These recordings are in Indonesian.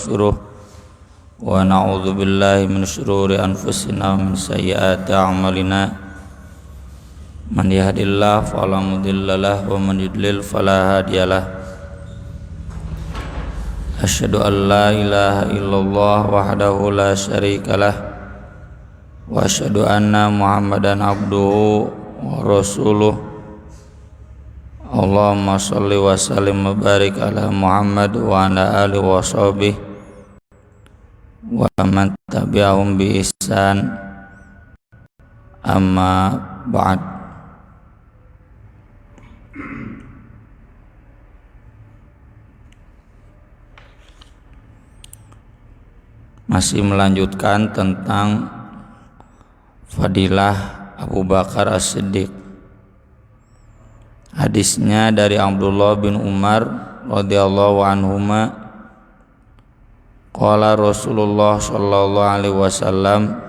ونستغفره ونعوذ بالله من شرور أنفسنا ومن سيئات أعمالنا من يهد الله فلا مضل له ومن يضلل فلا هادي له أشهد أن لا إله إلا الله وحده لا شريك له وأشهد أن محمدا عبده ورسوله Allahumma sholli wa sallim wa barik ala Muhammad wa ala alihi wa sahbihi wa man tabi'ahum bi ihsan amma ba'd. Masih melanjutkan tentang fadilah Abu Bakar As-Siddiq. Hadisnya dari Abdullah bin Umar radhiyallahu anhuma, qala Rasulullah sallallahu alaihi wasallam,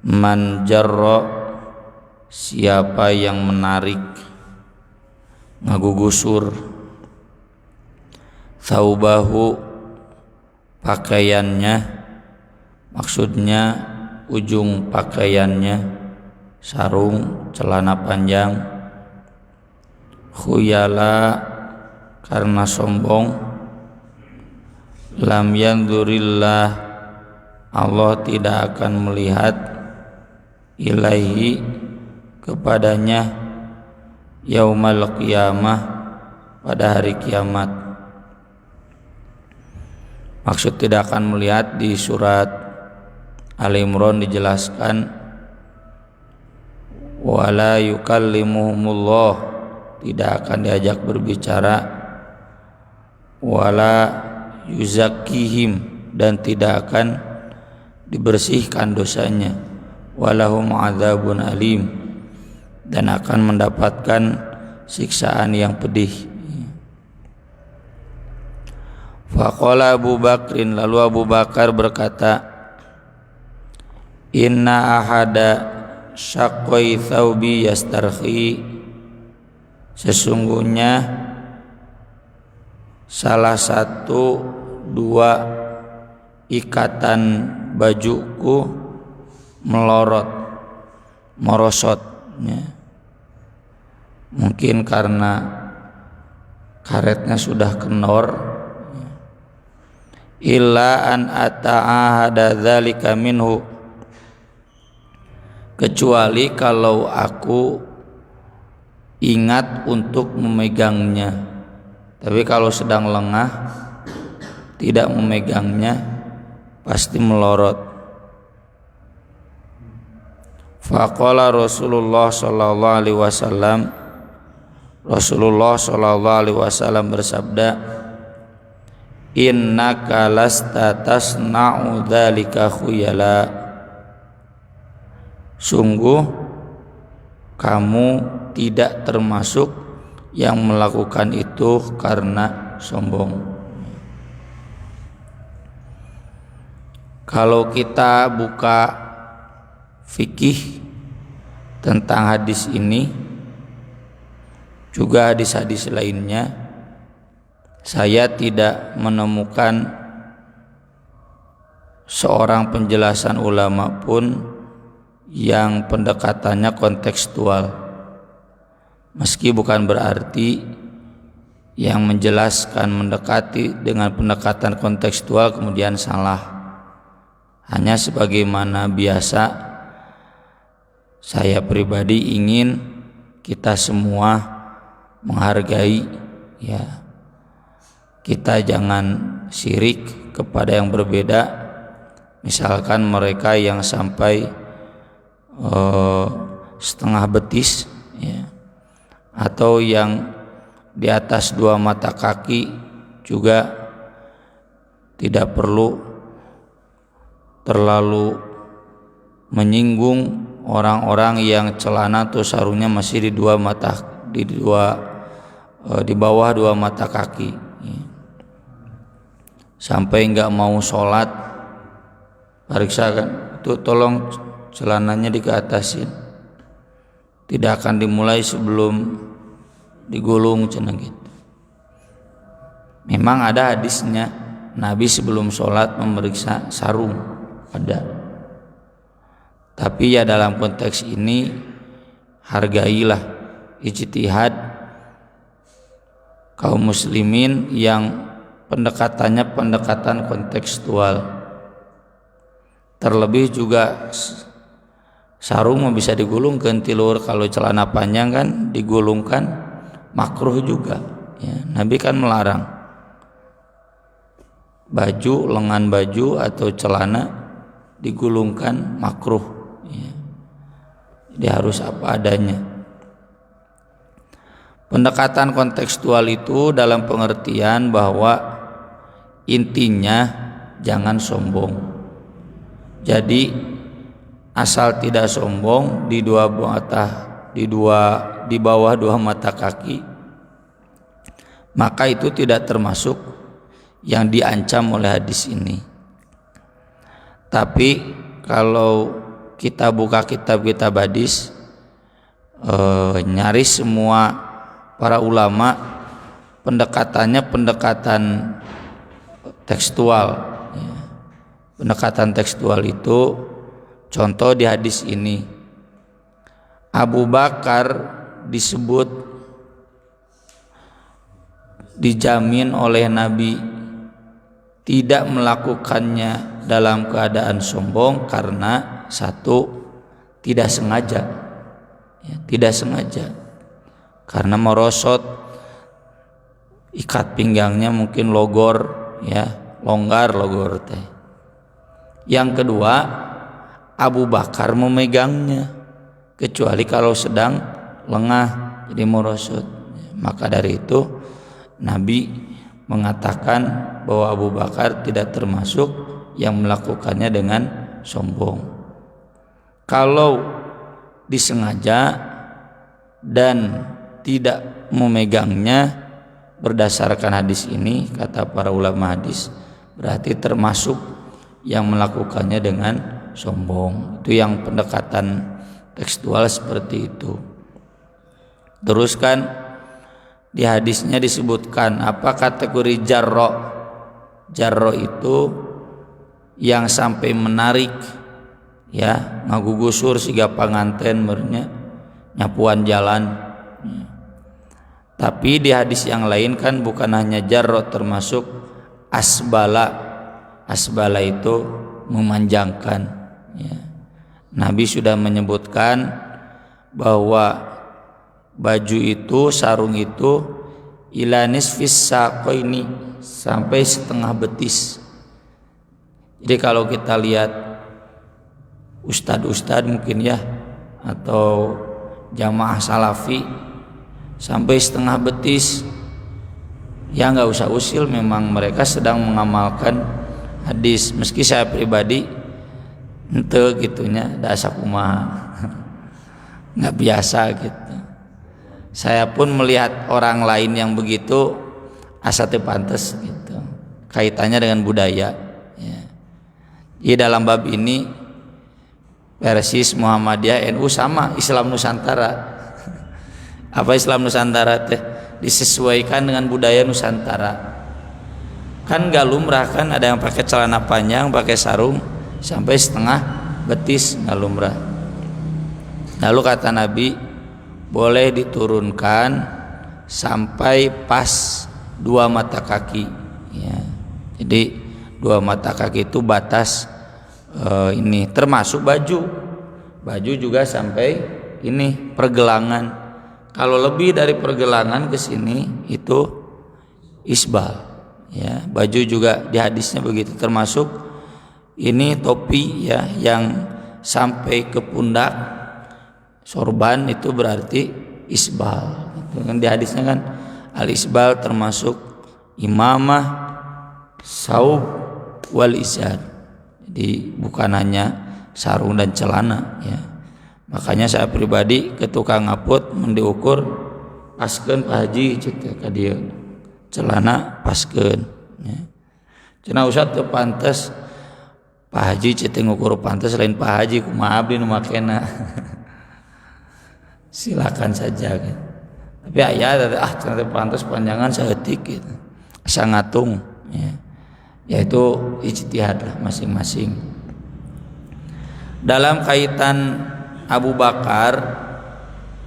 man jarra, siapa yang menarik, ngagugusur, thaubahu, pakaiannya, maksudnya ujung pakaiannya, sarung, celana panjang, khuyala, karena sombong, lam yanzurillah, Allah tidak akan melihat, ilaihi, kepadanya, yaumal qiyamah, pada hari kiamat. Maksud tidak akan melihat di surat Al-Imran dijelaskan, wala yukallimuhumullah, tidak akan diajak berbicara, wala yuzakkihim, dan tidak akan dibersihkan dosanya, walahum adzabun alim, dan akan mendapatkan siksaan yang pedih. Faqala Abu Bakrin, lalu Abu Bakar berkata, inna ahada syaqqai thawbi yastarhi, sesungguhnya salah satu dua ikatan bajuku melorot, merosot, ya. Mungkin karena karetnya sudah kendor, ya. Illa an ata'ahada dzalika minhu, kecuali kalau aku ingat untuk memegangnya. Tapi kalau sedang lengah, tidak memegangnya, pasti melorot. Faqala Rasulullah sallallahu alaihi wasallam, Rasulullah sallallahu alaihi wasallam bersabda, innaka lasta tasna'u dzalika khuyala, sungguh kamu tidak termasuk yang melakukan itu karena sombong. Kalau kita buka fikih tentang hadis ini, juga hadis-hadis lainnya, saya tidak menemukan seorang penjelasan ulama pun yang pendekatannya kontekstual. Meski bukan berarti yang menjelaskan mendekati dengan pendekatan kontekstual kemudian salah. Hanya sebagaimana biasa, saya pribadi ingin kita semua menghargai, ya. Kita jangan syirik kepada yang berbeda. Misalkan mereka yang sampai setengah betis, ya, atau yang di atas 2 mata kaki, juga tidak perlu terlalu menyinggung orang-orang yang celana atau sarungnya masih di bawah 2 mata kaki, ya. Sampai nggak mau sholat, periksakan itu, tolong celananya dikeatasin, tidak akan dimulai sebelum digulung, cenah gitu. Memang ada hadisnya, Nabi sebelum sholat memeriksa sarung, ada. Tapi ya dalam konteks ini hargailah ijtihad kaum muslimin yang pendekatannya pendekatan kontekstual. Terlebih juga sarung bisa digulungkan tilur, kalau celana panjang kan digulungkan makruh juga ya. Nabi kan melarang baju, lengan baju atau celana digulungkan makruh ya. Jadi harus apa adanya. Pendekatan kontekstual itu dalam pengertian bahwa intinya jangan sombong. Jadi asal tidak sombong di bawah dua mata kaki, maka itu tidak termasuk yang diancam oleh hadis ini. Tapi kalau kita buka kitab-kitab hadis, nyaris semua para ulama pendekatannya pendekatan tekstual. Pendekatan tekstual itu contoh di hadis ini, Abu Bakar disebut dijamin oleh Nabi tidak melakukannya dalam keadaan sombong karena satu, tidak sengaja ya, tidak sengaja karena merosot ikat pinggangnya mungkin logor ya, longgar logor teh. Yang kedua, Abu Bakar memegangnya kecuali kalau sedang lengah jadi merosot. Maka dari itu Nabi mengatakan bahwa Abu Bakar tidak termasuk yang melakukannya dengan sombong. Kalau disengaja dan tidak memegangnya berdasarkan hadis ini, kata para ulama hadis, berarti termasuk yang melakukannya dengan sombong. Itu yang pendekatan tekstual seperti itu. Terus kan di hadisnya disebutkan apa kategori jarro. Jarro itu yang sampai menarik ya, ngagugusur siga panganten bernya nyapuan jalan. Tapi di hadis yang lain kan bukan hanya jarro, termasuk asbala. Asbala itu memanjangkan ya. Nabi sudah menyebutkan bahwa baju itu, sarung itu ilanis fis saqaini, sampai setengah betis. Jadi kalau kita lihat ustadz mungkin ya, atau jamaah salafi sampai setengah betis ya, nggak usah usil, memang mereka sedang mengamalkan hadis. Meski saya pribadi ente gitunya dasa kumaha nggak biasa gitu. Saya pun melihat orang lain yang begitu asa teu pantes gitu, kaitannya dengan budaya ya. Di dalam bab ini Persis, Muhammadiyah, NU sama Islam Nusantara. Apa Islam Nusantara teh? Disesuaikan dengan budaya Nusantara. Kan gak lumrah kan ada yang pakai celana panjang, pakai sarung sampai setengah betis, gak lumrah. Lalu kata Nabi, boleh diturunkan sampai pas dua mata kaki ya. Jadi dua mata kaki itu batas ini, termasuk baju juga sampai ini pergelangan. Kalau lebih dari pergelangan ke sini itu isbal ya. Baju juga di hadisnya begitu, termasuk ini topi ya yang sampai ke pundak, sorban, itu berarti isbal. Itu kan di hadisnya kan al isbal termasuk imamah, saub wal izar. Jadi bukan hanya sarung dan celana ya. Makanya saya pribadi ke tukang ngaput mendiukur paskeun Pak Haji ceuk ka dieu. Celana paskeun ya. Cenah usah teu pantes Pak Haji ceuk ngukur pantes lain Pak Haji kumaha abdi nu makena. Silakan saja gitu. Tapi aya cenah teu pantes panjangan saeutik gitu. Asa ngatung ya. yaitu ijtihad lah masing-masing. Dalam kaitan Abu Bakar,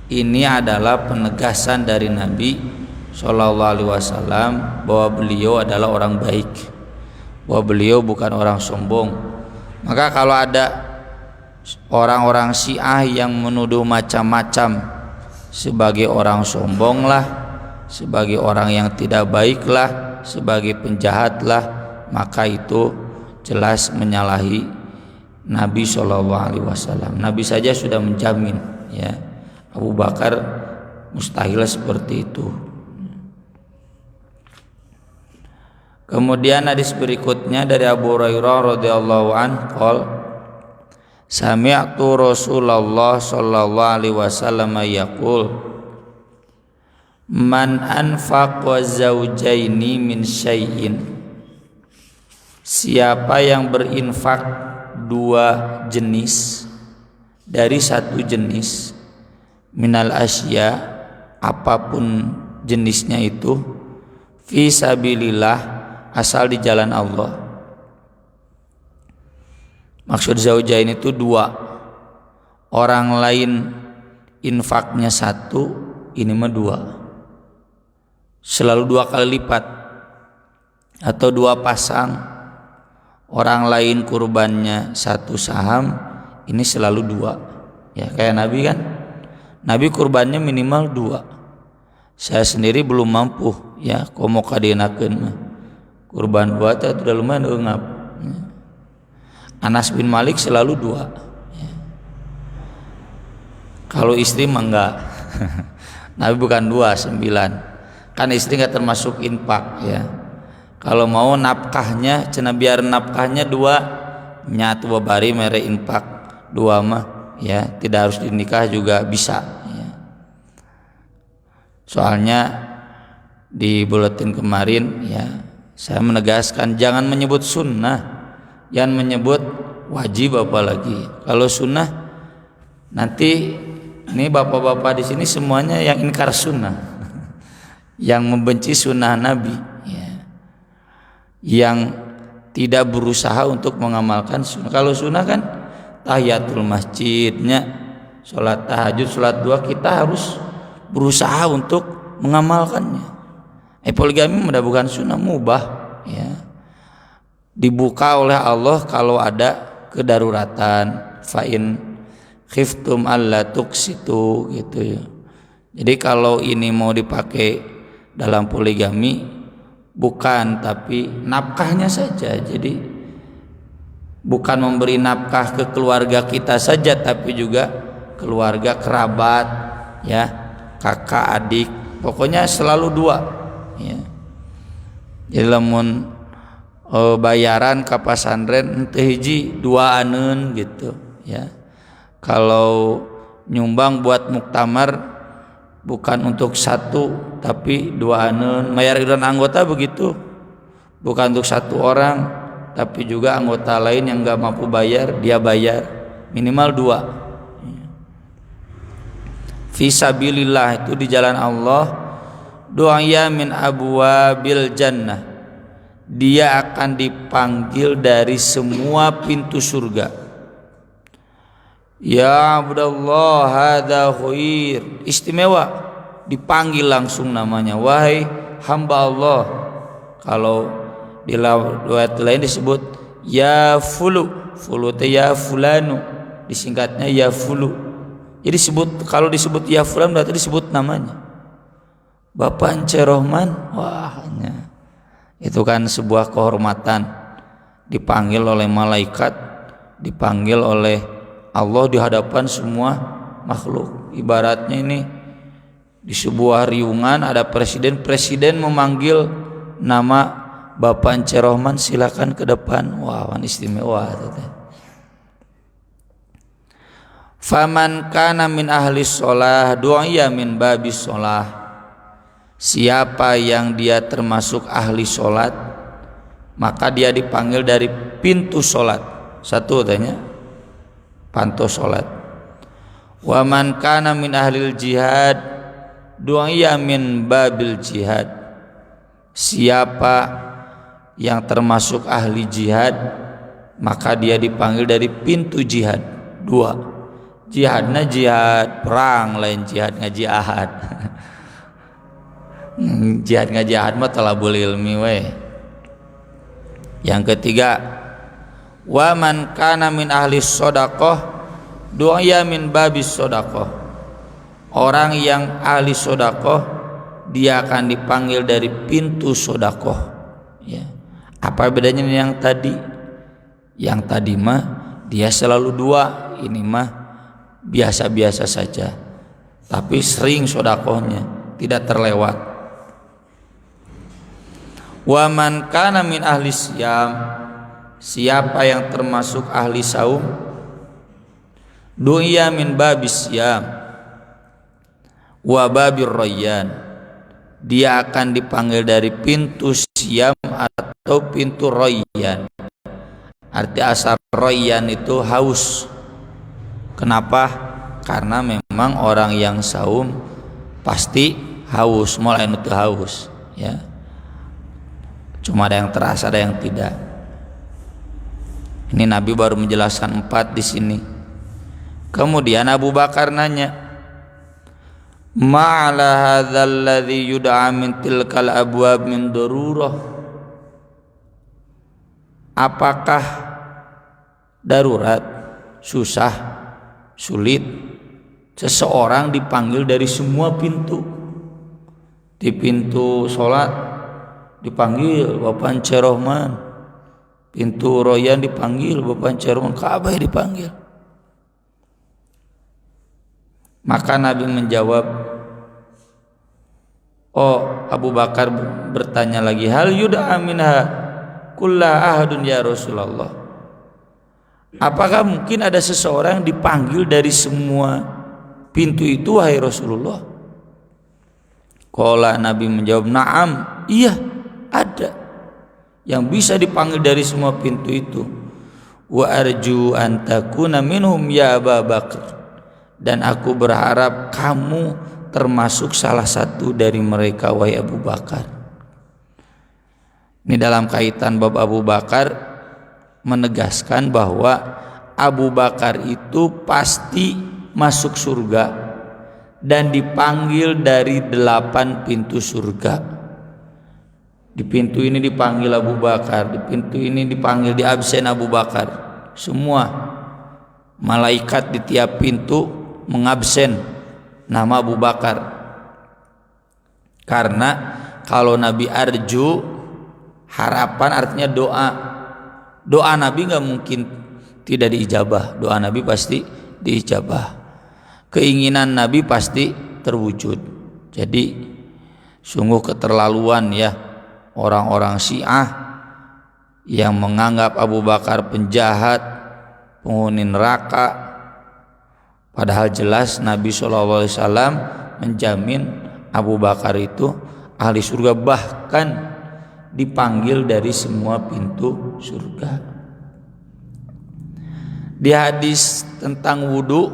ini adalah penegasan dari Nabi Shallallahu Alaihi Wasallam bahwa beliau adalah orang baik, bahwa beliau bukan orang sombong. Maka kalau ada orang-orang Syiah yang menuduh macam-macam sebagai orang sombong lah, sebagai orang yang tidak baik lah, sebagai penjahat lah, maka itu jelas menyalahi Nabi Shallallahu Alaihi Wasallam. Nabi saja sudah menjamin, ya, Abu Bakar mustahil seperti itu. Kemudian hadis berikutnya dari Abu Hurairah radhiyallahu anhu qol sami'tu Rasulullah sallallahu alaihi wasallam yaqul man anfaqa zawjaini min syai'in, siapa yang berinfak dua jenis dari satu jenis, minal asya, apapun jenisnya itu, fi sabilillah, asal di jalan Allah. Maksud zaujain itu dua, orang lain infaknya satu, ini mah dua, selalu dua kali lipat. Atau dua pasang, orang lain kurbannya satu saham, ini selalu dua, ya, kayak Nabi kan, Nabi kurbannya minimal dua. Saya sendiri belum mampu, ya, komo kadienakeun mah kurban dua teh udah lumayan eungap. Anas bin Malik selalu dua, ya. Kalau istri mah enggak. Nabi bukan 2, 9. Kan istri enggak termasuk infak, ya. Kalau mau nafkahnya, cenah biar nafkahnya 2, nyatu babari mere infak 2 mah, ya, tidak harus dinikah juga bisa, ya. Soalnya di buletin kemarin, ya, saya menegaskan jangan menyebut sunnah, jangan menyebut wajib apalagi. Kalau sunnah nanti ini bapak-bapak di sini semuanya yang ingkar sunnah, yang membenci sunnah Nabi, yang tidak berusaha untuk mengamalkan sunnah. Kalau sunnah kan tahiyatul masjidnya, sholat tahajud, sholat duha, kita harus berusaha untuk mengamalkannya. Poligami bukan sunnah, mubah, ya. Dibuka oleh Allah kalau ada kedaruratan, fa'in khiftum alla tuqsitu, gitu, ya. Jadi kalau ini mau dipakai dalam poligami, bukan, tapi nafkahnya saja. Jadi bukan memberi nafkah ke keluarga kita saja, tapi juga keluarga kerabat, ya, kakak, adik, pokoknya selalu 2, ya. Jadi lamun bayaran ke pasantren teu hiji 2 gitu, ya. Kalau nyumbang buat muktamar bukan untuk 1 tapi 2 bayar iuran anggota begitu, bukan untuk 1 orang tapi juga anggota lain yang enggak mampu bayar dia bayar, minimal 2. Fisabilillah itu di jalan Allah, du'aya min abwabil jannah, dia akan dipanggil dari semua pintu surga. Ya Abdullah hadza khair, istimewa, dipanggil langsung namanya, wahai hamba Allah. Kalau di riwayat lain disebut ya fulu, fulu teh ya fulanu, disingkatnya ya fulu. Jadi kalau disebut ya fulan berarti disebut namanya. Bapak Ence Rohman, wah, itu kan sebuah kehormatan, dipanggil oleh malaikat, dipanggil oleh Allah di hadapan semua makhluk. Ibaratnya ini di sebuah riungan ada presiden memanggil nama Bapak Ence Rohman, silakan ke depan. Wah, istimewa. Faman kana min ahli sholah du'ya min babis sholah, siapa yang dia termasuk ahli sholat, maka dia dipanggil dari pintu sholat. Satu tanya panto sholat. Wa man kana min ahlil jihad du'ya min babil jihad, siapa yang termasuk ahli jihad, maka dia dipanggil dari pintu jihad. Dua, jihadnya jihad perang, lain jihad ngajihad. Jihad ngajihad mah talabul ilmi we. Yang ketiga, wa man kana min ahli shadaqah du'a min babis shadaqah. Orang yang ahli shadaqah dia akan dipanggil dari pintu shadaqah. Ya. Apa bedanya dengan yang tadi? Yang tadi mah dia selalu dua, ini mah biasa-biasa saja. Tapi sering shadaqahnya, tidak terlewat. Wa man kana min ahli siyam, siapa yang termasuk ahli saum, du'iya min babis siyam wa babir rayyan, dia akan dipanggil dari pintu siyam atau pintu rayyan. Arti asal rayyan itu haus. Kenapa? Karena memang orang yang saum pasti haus, mulai itu haus, ya. Cuma ada yang terasa, ada yang tidak. Ini Nabi baru menjelaskan 4 di sini. Kemudian Abu Bakar nanya, ma'ala hadzal ladzi yud'a min tilkal abwab min darurah. Apakah darurat, susah, sulit seseorang dipanggil dari semua pintu? Di pintu sholat dipanggil Bapak Cerohman, pintu Royan dipanggil Bapak Cerohman, Ka'bah dipanggil. Maka Nabi menjawab, oh Abu Bakar bertanya lagi, hal yud'a minha kulla ahadun ya Rasulullah. Apakah mungkin ada seseorang yang dipanggil dari semua pintu itu wahai Rasulullah? Qala, Nabi menjawab, na'am, iya, ada yang bisa dipanggil dari semua pintu itu. Wa arju an takuna minhum ya Abu Bakar, dan aku berharap kamu termasuk salah satu dari mereka wahai Abu Bakar. Ini dalam kaitan bab Abu Bakar menegaskan bahwa Abu Bakar itu pasti masuk surga dan dipanggil dari 8 pintu surga. Di pintu ini dipanggil Abu Bakar, di pintu ini dipanggil, di absen Abu Bakar. Semua malaikat di tiap pintu mengabsen nama Abu Bakar. Karena kalau Nabi arju, harapan artinya doa. Doa Nabi nggak mungkin tidak diijabah. Doa Nabi pasti diijabah. Keinginan Nabi pasti terwujud. Jadi sungguh keterlaluan ya orang-orang Syiah yang menganggap Abu Bakar penjahat, penghuni neraka, padahal jelas Nabi SAW menjamin Abu Bakar itu ahli surga, bahkan dipanggil dari semua pintu surga. Di hadis tentang wudu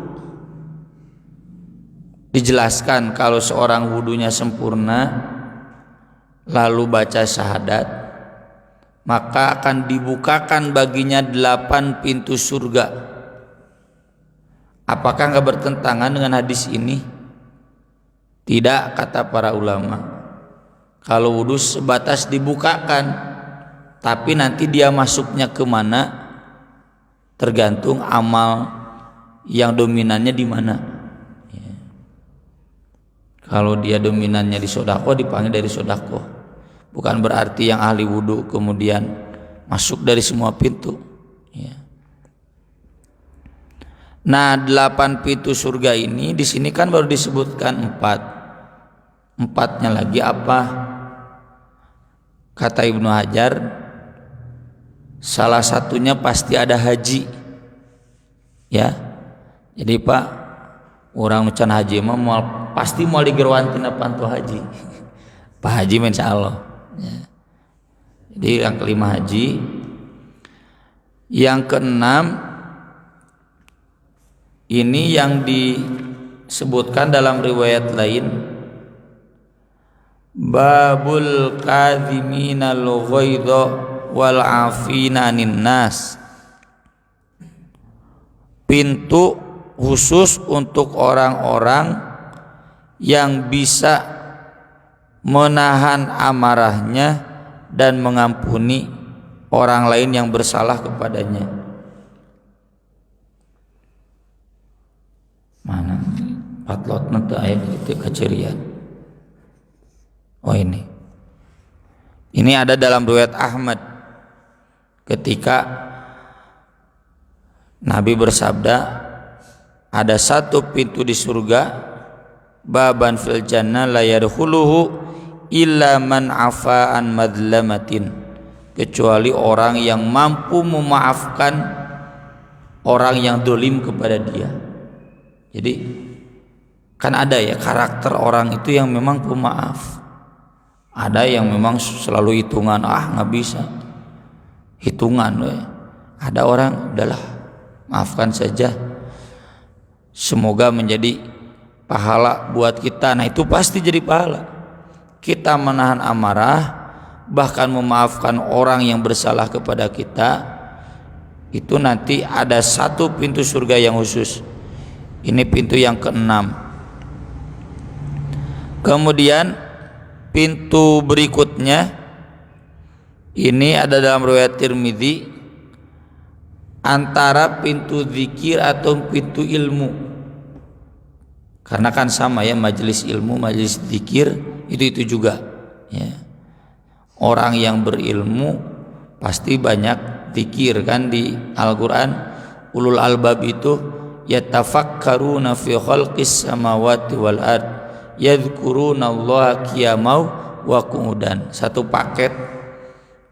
dijelaskan kalau seorang wudunya sempurna lalu baca syahadat, maka akan dibukakan baginya 8 pintu surga. Apakah enggak bertentangan dengan hadis ini? Tidak, kata para ulama. Kalau wudhu sebatas dibukakan, tapi nanti dia masuknya kemana tergantung amal yang dominannya di mana. Kalau dia dominannya di sodako, dipanggil dari sodako. Bukan berarti yang ahli wudhu kemudian masuk dari semua pintu. Nah, 8 pintu surga ini di sini kan baru disebutkan 4. 4-nya lagi apa? Kata Ibnu Hajar, salah satunya pasti ada haji. Ya. Jadi Pak, orang can haji mah pasti mau digerwantina pantu haji. Pak Haji insya Allah. Ya. Jadi yang kelima haji. Yang keenam ini yang disebutkan dalam riwayat lain, babul kadhiminal ghaidha wal 'afina 'anin nas. Pintu khusus untuk orang-orang yang bisa menahan amarahnya dan mengampuni orang lain yang bersalah kepadanya. Mana patlot nanti ayat itu kecerian. Oh ini ada dalam riwayat Ahmad ketika Nabi bersabda, ada satu pintu di surga, baban fil jannah la yadkhuluhu illa man afa an madlamatin, kecuali orang yang mampu memaafkan orang yang dolim kepada dia. Jadi kan ada ya karakter orang itu yang memang pemaaf, ada yang memang selalu hitungan, nggak bisa hitungan. Ada orang udahlah maafkan saja, semoga menjadi pahala buat kita. Nah itu pasti jadi pahala. Kita menahan amarah, bahkan memaafkan orang yang bersalah kepada kita, itu nanti ada satu pintu surga yang khusus. Ini pintu yang keenam. Kemudian pintu berikutnya ini ada dalam riwayat Tirmidzi, antara pintu zikir atau pintu ilmu. Karena kan sama ya, majelis ilmu, majelis zikir itu juga ya. Orang yang berilmu pasti banyak zikir kan di Al-Qur'an. Ulul albab itu yatafakkaruna fi khalqis samawati wal ard yadhkurunallaha qiyamau wa qu'udan. Satu paket,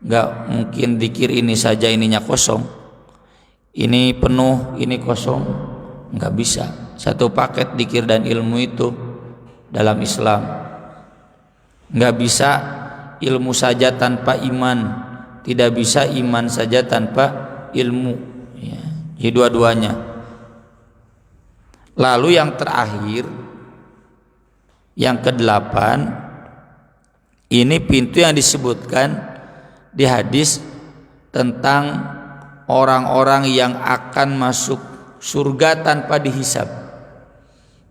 enggak mungkin zikir ini saja ininya kosong, ini penuh, ini kosong, enggak bisa. Satu paket zikir dan ilmu itu dalam Islam. Enggak bisa ilmu saja tanpa iman, tidak bisa iman saja tanpa ilmu ya. Jadi dua-duanya. Lalu yang terakhir, yang ke-8, ini pintu yang disebutkan di hadis tentang orang-orang yang akan masuk surga tanpa dihisab,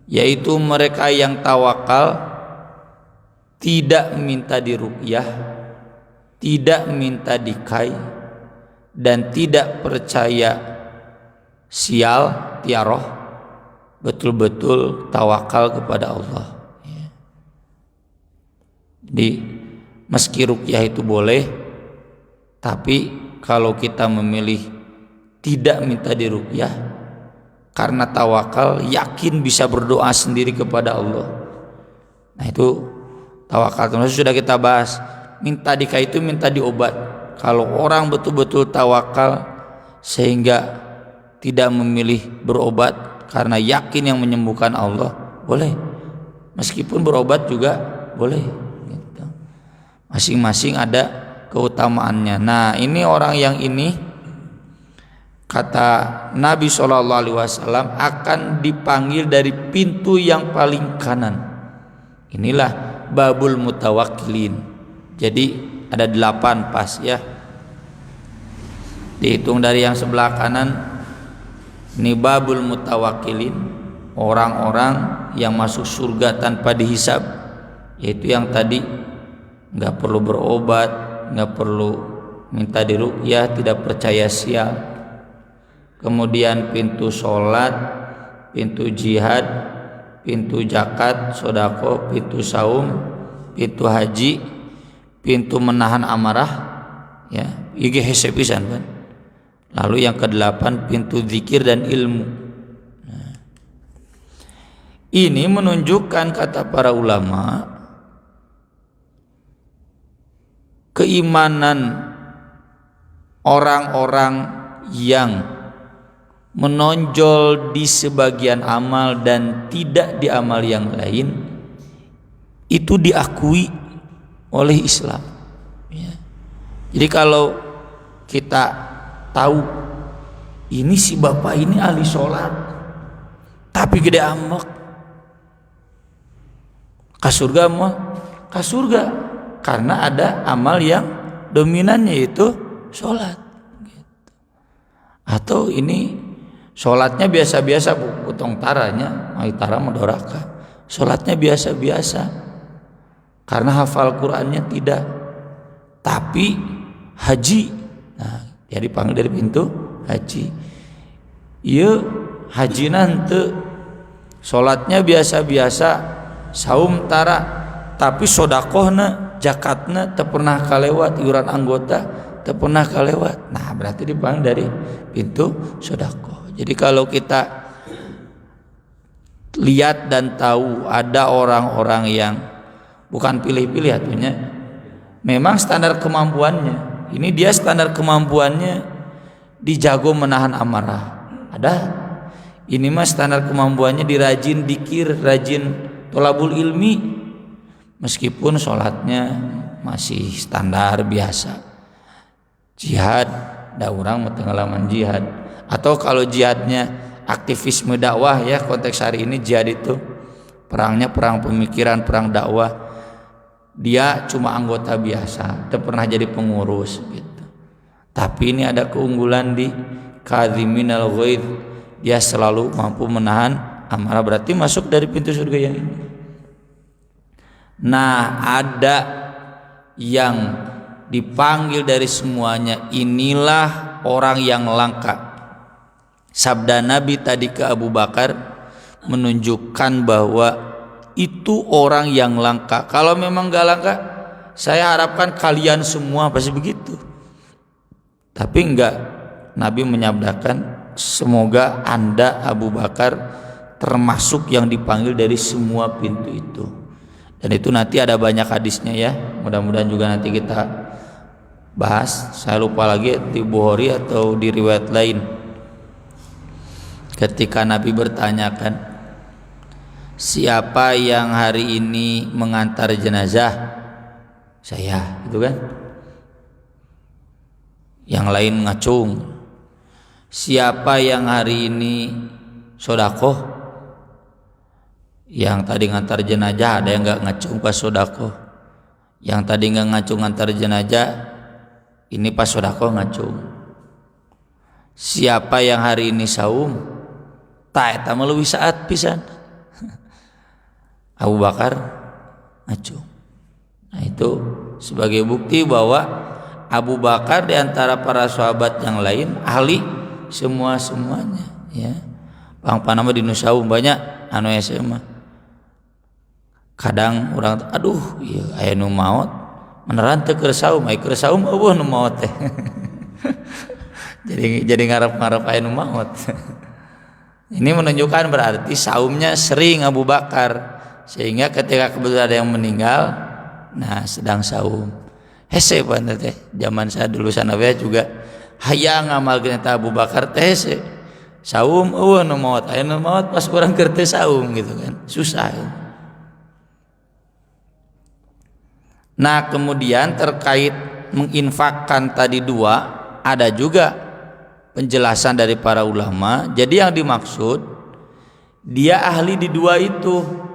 yaitu mereka yang tawakal, tidak minta diruqyah, tidak minta dikai, dan tidak percaya sial tiaroh, betul-betul tawakal kepada Allah. Jadi meski ruqyah itu boleh, tapi kalau kita memilih tidak minta diruqyah karena tawakal, yakin bisa berdoa sendiri kepada Allah. Nah itu tawakal. Terus sudah kita bahas, minta dikai itu minta diobat. Kalau orang betul-betul tawakal sehingga tidak memilih berobat karena yakin yang menyembuhkan Allah, boleh. Meskipun berobat juga boleh gitu. Masing-masing ada keutamaannya. Nah ini orang yang ini, kata Nabi SAW, akan dipanggil dari pintu yang paling kanan. Inilah babul mutawakkilin. Jadi ada 8 pas ya. Dihitung dari yang sebelah kanan, ini babul mutawakkilin, orang-orang yang masuk surga tanpa dihisab, yaitu yang tadi nggak perlu berobat, nggak perlu minta diruqyah, tidak percaya sial. Kemudian pintu sholat, pintu jihad, pintu zakat, sodako, pintu saum, pintu haji, pintu menahan amarah, ya, iki hese pisan kan. Lalu yang ke-8 pintu zikir dan ilmu. Nah, ini menunjukkan, kata para ulama, keimanan orang-orang yang menonjol di sebagian amal dan tidak di amal yang lain itu diakui oleh Islam ya. Jadi kalau kita tahu ini si bapak ini ahli sholat tapi gede ambek, ka surga mah ka surga, karena ada amal yang dominannya itu sholat gitu. Atau ini sholatnya biasa-biasa, potong taranya mai tara medoraka, sholatnya biasa-biasa karena hafal Qur'annya tidak, tapi haji, nah dia dipanggil dari pintu haji. Iya haji nanti sholatnya biasa-biasa, saum tara, tapi sodakohna zakatna teu pernah kalewat, iuran anggota teu pernah kalewat. Nah berarti dipanggil dari pintu sodakoh. Jadi kalau kita lihat dan tahu ada orang-orang yang bukan pilih-pilih atunya, memang standar kemampuannya, ini dia standar kemampuannya dijago menahan amarah, ada. Ini mah standar kemampuannya dirajin dikir, rajin tolabul ilmi, meskipun sholatnya masih standar biasa. Jihad, da urang mah pengalaman jihad. Atau kalau jihadnya aktivisme dakwah, ya konteks hari ini jihad itu perangnya perang pemikiran, perang dakwah. Dia cuma anggota biasa, tidak pernah jadi pengurus gitu. Tapi ini ada keunggulan di kadhiminal ghaidh, dia selalu mampu menahan amarah, berarti masuk dari pintu surga yang ini. Nah ada yang dipanggil dari semuanya, inilah orang yang langka. Sabda Nabi tadi ke Abu Bakar menunjukkan bahwa itu orang yang langka. Kalau memang gak langka, saya harapkan kalian semua pasti begitu. Tapi enggak, Nabi menyabdakan semoga Anda Abu Bakar termasuk yang dipanggil dari semua pintu itu. Dan itu nanti ada banyak hadisnya ya, mudah-mudahan juga nanti kita bahas. Saya lupa lagi di Bukhari atau di riwayat lain, ketika Nabi bertanyakan, siapa yang hari ini mengantar jenazah? Saya, itu kan. Yang lain ngacung. Siapa yang hari ini sodakoh? Yang tadi ngantar jenazah ada yang nggak ngacung pas sodakoh. Yang tadi nggak ngacung ngantar jenazah, ini pas sodakoh ngacung. Siapa yang hari ini saum? Tak eta mah leuwih saat pisan. Abu Bakar ngacung. Nah itu sebagai bukti bahwa Abu Bakar di antara para sahabat yang lain ahli semuanya ya. Pang-pang nama di Nusaum banyak anu SMA. Kadang orang aduh ieu aya nu maot beneran teu keur saum, ai keur saum eueuh nu maot teh. jadi ngarep-ngarep aya nu maot. Ini menunjukkan berarti saumnya sering Abu Bakar, sehingga ketika kebetulan ada yang meninggal, nah sedang saum. Hese banget teh. Zaman saya dulu sanawea juga hayang ngamalkeun eta Abu Bakar teh hese. Saum eueuh nu maot, aya nu maot pas urang keur teu saum gitu kan. Susah. Ya. Nah, kemudian terkait menginfakkan tadi dua, ada juga penjelasan dari para ulama. Jadi yang dimaksud dia ahli di dua itu.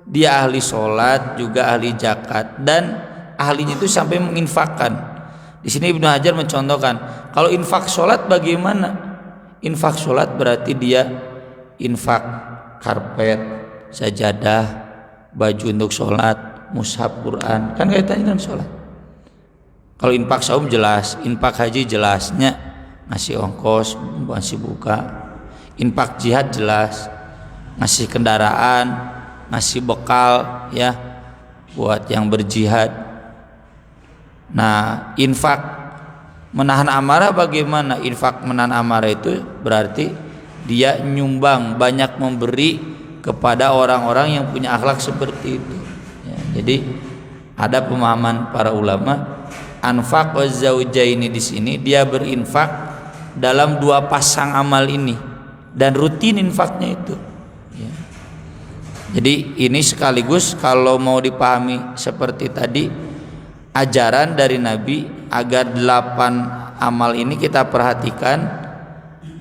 Dia ahli sholat juga ahli zakat, dan ahlinya itu sampai menginfakkan. Di sini Ibnu Hajar mencontohkan, kalau infak sholat bagaimana? Infak sholat berarti dia infak karpet, sajadah, baju untuk sholat, mushaf Quran, kan kaitannya dengan sholat. Kalau infak saum jelas, infak haji jelasnya ngasih ongkos, ngasih buka. Infak jihad jelas, ngasih kendaraan, ngasih bekal ya buat yang berjihad. Nah, infak menahan amarah bagaimana? Infak menahan amarah itu berarti dia nyumbang, banyak memberi kepada orang-orang yang punya akhlak seperti itu. Ya, jadi ada pemahaman para ulama, anfaq wa zaujaini di sini dia berinfak dalam dua pasang amal ini dan rutin infaknya itu. Ya. Jadi ini sekaligus kalau mau dipahami seperti tadi, ajaran dari Nabi agar 8 amal ini kita perhatikan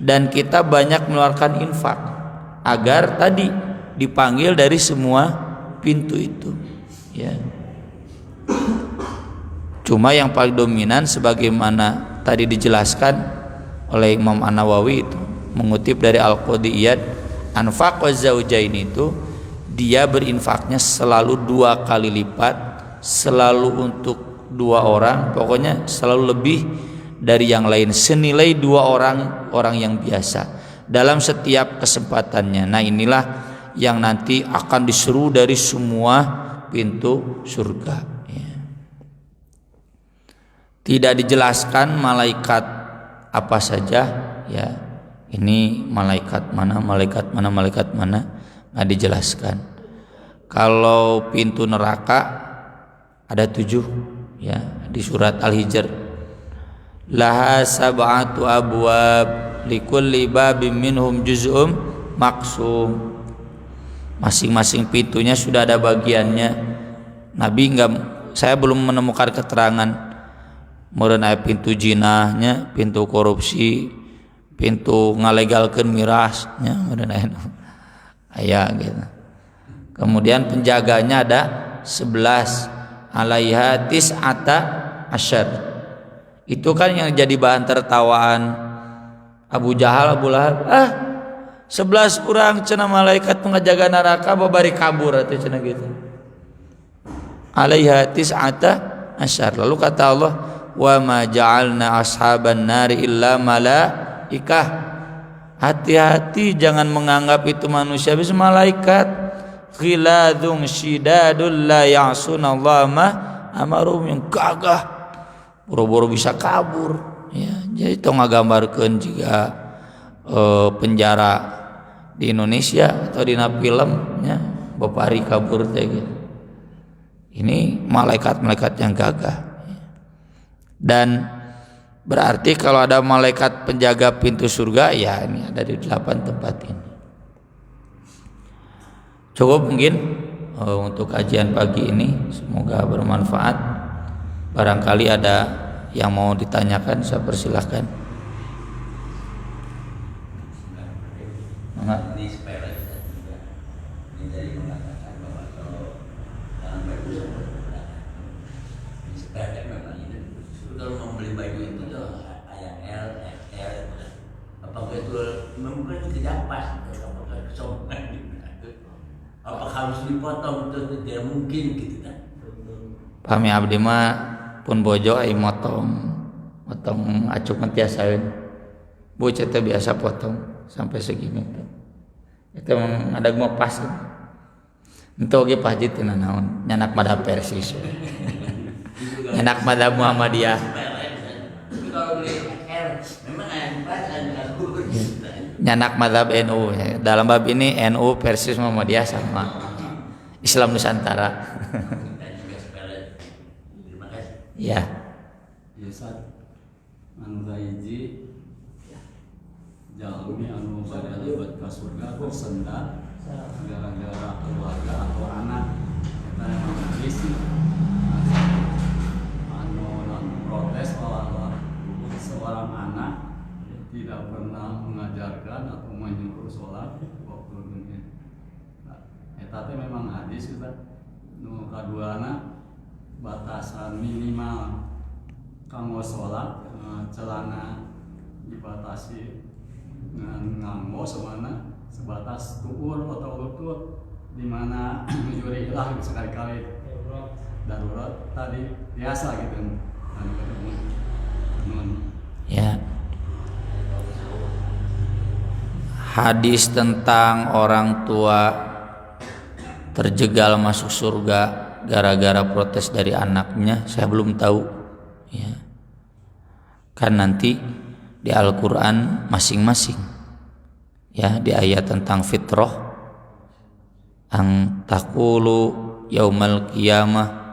dan kita banyak mengeluarkan infak agar tadi dipanggil dari semua pintu itu ya. Cuma yang paling dominan sebagaimana tadi dijelaskan oleh Imam An-Nawawi itu mengutip dari Al-Qadhi Iyad, anfaqa zaujaini itu dia berinfaknya selalu 2 kali lipat, selalu untuk 2 orang, pokoknya selalu lebih dari yang lain, senilai 2 orang yang biasa dalam setiap kesempatannya. Nah inilah yang nanti akan diseru dari semua pintu surga ya. Tidak dijelaskan malaikat apa saja ya, ini malaikat mana nggak dijelaskan. Kalau pintu neraka ada 7 ya di surat Al-Hijr, laha sab'atu abwab likulli babim minhum juz'um maksum. Masing-masing pintunya sudah ada bagiannya. Saya belum menemukan keterangan meureun aya pintu jinahnya, pintu korupsi, pintu ngalegalkeun mirasnya, meureun aya gitu. Kemudian penjaganya ada 11, alaiha tis'ata asyar. Itu kan yang jadi bahan tertawaan Abu Jahal, Abu Lahab. 11 orang cenah malaikat pengajaga neraka babari kabur atuh cenah gitu. Alaiha tis'ata asyar. Lalu kata Allah, wa ma ja'alna ashaban nari illa malaikah. Hati-hati jangan menganggap itu manusia, bisa malaikat. Khiladun syidadul la ya'sunallaha ma amarum, yang gagah boro-boro bisa kabur ya. Jadi itu ngagambarkeun juga penjara di Indonesia atau di film ya, bapari kabur teh gitu. Ini malaikat-malaikat yang gagah. Dan berarti kalau ada malaikat penjaga pintu surga ya ini ada di 8 tempat ini. Cukup mungkin untuk kajian pagi ini, semoga bermanfaat. Barangkali ada yang mau ditanyakan, saya persilahkan. Ini sepele juga. Ini dari mengatakan bahwa kalau dalam baju ini sepele memang itu. Kalau mau beli baju itu tuh ayam L, XL, apa betul? Mungkin tidak pas, apakah kesombongan? Apa harus dipotong itu tidak mungkin gitu kan? Pami abdi mah pun bojo ai motong acuk mentiasaeun. Bocah teh biasa potong sampai segini teh. Itu ngadag mah pas. Ento ge pahjit teh naon, nyanak madhab Persis. Nyanak madhab Muhammadiyah. Tapi kalau beli XL memang ayam pas ada Nyanak madhab NU. Dalam bab ini NU Persis Muhammadiyah sama Islam Nusantara. Terima kasih. Ya. Yesat anu hiji jalmi anu bade lebat ka surga bersenda gara-gara keluarga atau anak kita memang habis anu protes bahwa seorang anak tidak pernah mengajarkan atau menyuruh sholat waktu dunia. Eta teh memang hadis kita nu kaduana batasan minimal kanggo sholat celana dibatasi dengan nganggo semana sebatas tukur atau lutut di mana menyuri hilang sekali-kali darurat tadi biasa gitu Ya. Hadis tentang orang tua terjegal masuk surga gara-gara protes dari anaknya saya belum tahu ya. Kan nanti di Al-Qur'an masing-masing ya, di ayat tentang fitrah ang taqulu yaumal qiyamah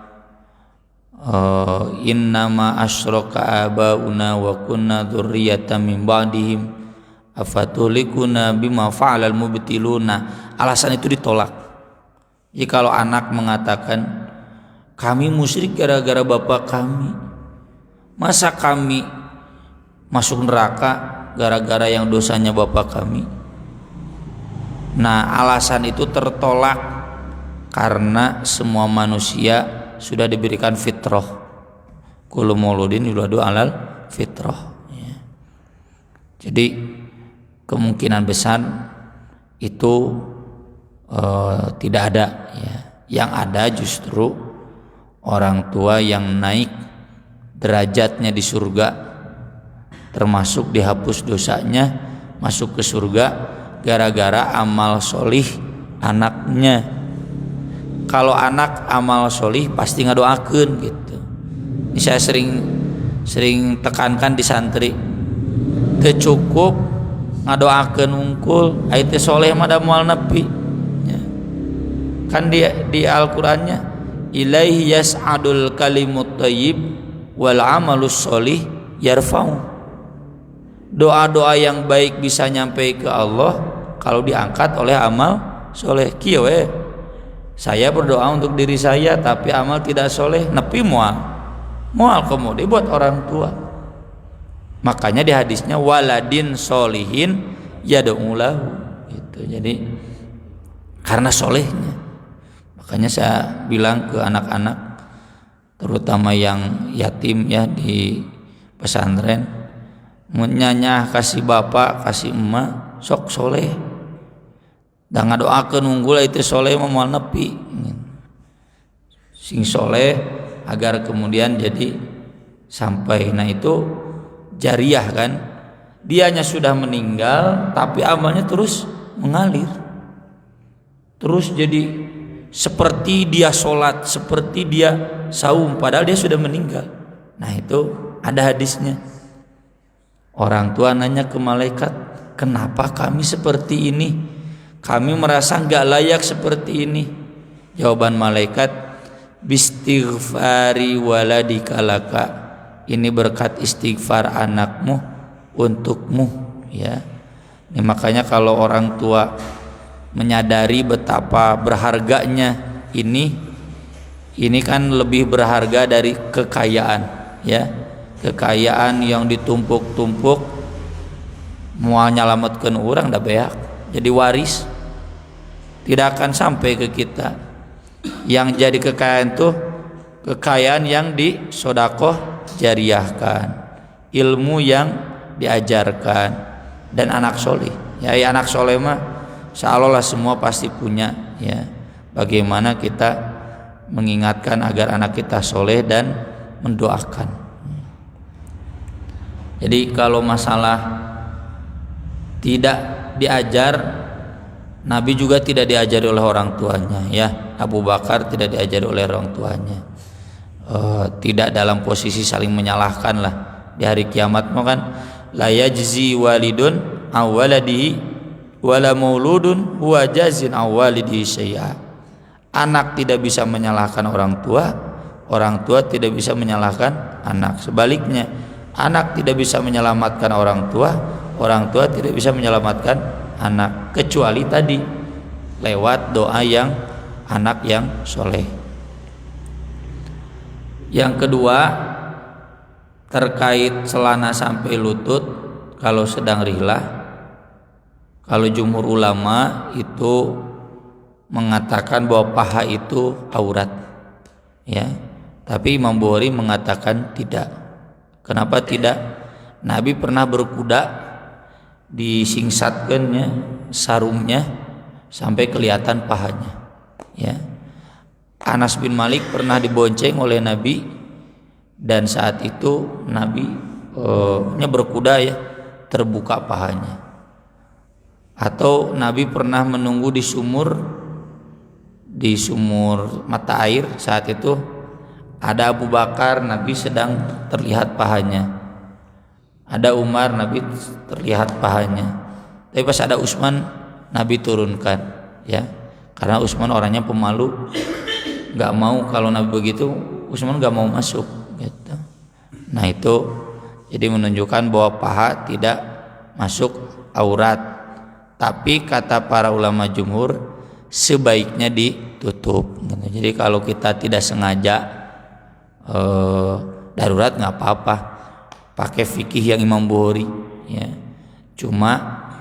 innama asyraka abauna wa kunna dzurriyyatan min ba'dihim afatulikuna bima fa'alal mubtiluna. Alasan itu ditolak. Jikalau anak mengatakan kami musyrik gara-gara bapak kami, masa kami masuk neraka gara-gara yang dosanya bapak kami? Nah, alasan itu tertolak karena semua manusia sudah diberikan fitrah. Kullu mauludin yuladu alal fitrah ya. Jadi kemungkinan besar itu tidak ada ya. Yang ada justru orang tua yang naik derajatnya di surga, termasuk dihapus dosanya, masuk ke surga gara-gara amal solih anaknya. Kalau anak amal solih pasti ngadoakeun gitu. Ini saya sering tekankan di santri, teu cukup ngadoakeun unggul aya teh soleh mah da moal nepi ya. Kan di Al-Qur'annya ilaihi yas'adul kalimut thayyib wal amalus solih yarfa'u. Doa-doa yang baik bisa nyampe ke Allah kalau diangkat oleh amal soleh. Kieu we saya berdoa untuk diri saya tapi amal tidak soleh nepi mual kemudian buat orang tua. Makanya di hadisnya waladin solihin yad'ulahu gitu. Jadi karena solehnya, makanya saya bilang ke anak-anak terutama yang yatim ya di pesantren, nyanyah kasih bapak kasih emak sok soleh, dan ngadoakeun unggul itu soleh mah moal nepi sing soleh agar kemudian jadi sampai. Nah itu jariah kan, dianya sudah meninggal tapi amalnya terus mengalir, terus jadi seperti dia sholat, seperti dia saum padahal dia sudah meninggal. Nah itu ada hadisnya. Orang tua nanya ke malaikat, kenapa kami seperti ini? Kami merasa gak layak seperti ini. Jawaban malaikat, bistighfari waladika laka. Ini berkat istighfar anakmu untukmu ya. Ini makanya kalau orang tua menyadari betapa berharganya ini kan lebih berharga dari kekayaan ya. Kekayaan yang ditumpuk-tumpuk mau nyalametkeun urang da beak jadi waris tidak akan sampai ke kita. Yang jadi kekayaan tuh kekayaan yang disodakoh jariahkan, ilmu yang diajarkan, dan anak soleh ya, anak soleh mah seolah-olah semua pasti punya ya. Bagaimana kita mengingatkan agar anak kita soleh dan mendoakan. Jadi kalau masalah tidak diajar, Nabi juga tidak diajari oleh orang tuanya ya. Abu Bakar tidak diajari oleh orang tuanya. Tidak dalam posisi saling menyalahkan lah. Di hari kiamat mah kan la yajzi walidun aw waladihi wala mauludun huwa jazin aw walidihi syai'a. Anak tidak bisa menyalahkan orang tua tidak bisa menyalahkan anak. Sebaliknya, anak tidak bisa menyelamatkan orang tua tidak bisa menyelamatkan anak, kecuali tadi lewat doa yang anak yang soleh. Yang kedua terkait celana sampai lutut kalau sedang rihlah, kalau jumhur ulama itu mengatakan bahwa paha itu aurat ya, tapi Imam Bukhari mengatakan tidak. Kenapa tidak? Nabi pernah berkuda disingsatkannya sarungnya sampai kelihatan pahanya ya. Anas bin Malik pernah dibonceng oleh Nabi dan saat itu Nabi berkuda ya, terbuka pahanya. Atau Nabi pernah menunggu di sumur mata air, saat itu ada Abu Bakar, Nabi sedang terlihat pahanya. Ada Umar, Nabi terlihat pahanya. Tapi pas ada Utsman, Nabi turunkan ya, karena Utsman orangnya pemalu, nggak mau kalau Nabi begitu, Utsman nggak mau masuk gitu. Nah itu jadi menunjukkan bahwa paha tidak masuk aurat, tapi kata para ulama jumhur sebaiknya ditutup gitu. Jadi kalau kita tidak sengaja darurat nggak apa-apa pakai fikih yang Imam Bukhari ya. Cuma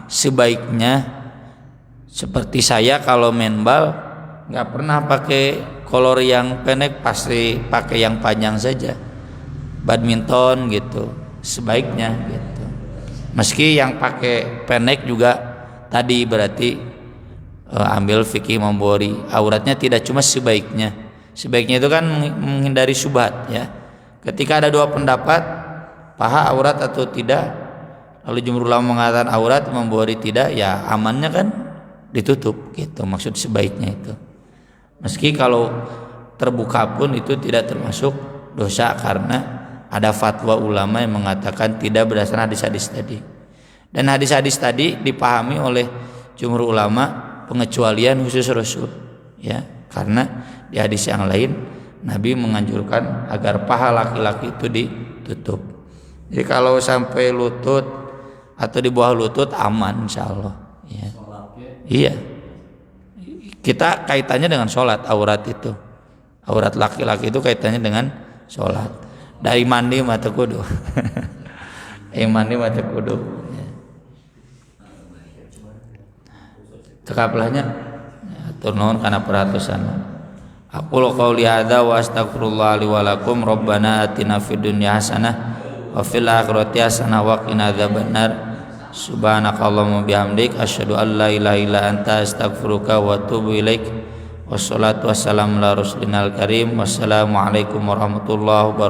sebaiknya seperti saya kalau main bal nggak pernah pakai kolor yang pendek, pasti pakai yang panjang saja. Badminton gitu sebaiknya gitu. Meski yang pakai pendek juga tadi berarti ambil fikih Imam Bukhari, auratnya tidak cuma sebaiknya. Sebaiknya itu kan menghindari syubhat ya. Ketika ada dua pendapat, paha aurat atau tidak, lalu jumhur ulama mengatakan aurat, Imam Bukhari tidak, ya amannya kan ditutup gitu. Maksud sebaiknya itu. Meski kalau terbuka pun itu tidak termasuk dosa karena ada fatwa ulama yang mengatakan tidak berdasarkan hadis-hadis tadi. Dan hadis-hadis tadi dipahami oleh jumhur ulama pengecualian khusus Rasul ya, karena di hadis yang lain Nabi menganjurkan agar paha laki-laki itu ditutup. Jadi kalau sampai lutut atau di bawah lutut aman insyaallah ya. Iya. Kita kaitannya dengan sholat, aurat itu. Aurat laki-laki itu kaitannya dengan sholat. Dari mandi mata kudu. Mandi mata kudu. Ya. Tekaplahnya atur nuhun kana perhatosan. Aqulu qouli hadza wa astaghfirullah li wa lakum rabbana atina fid dunya hasanah wa fil akhirati hasanah wa qina adzabannar. Subhanakallahumma bihamdik asyhadu an la ilaha illa anta astaghfiruka wa atubu ilaik. Wassalatu wassalamu ala rasulil karim. Wassalamu alaikum warahmatullahi wabarakatuh.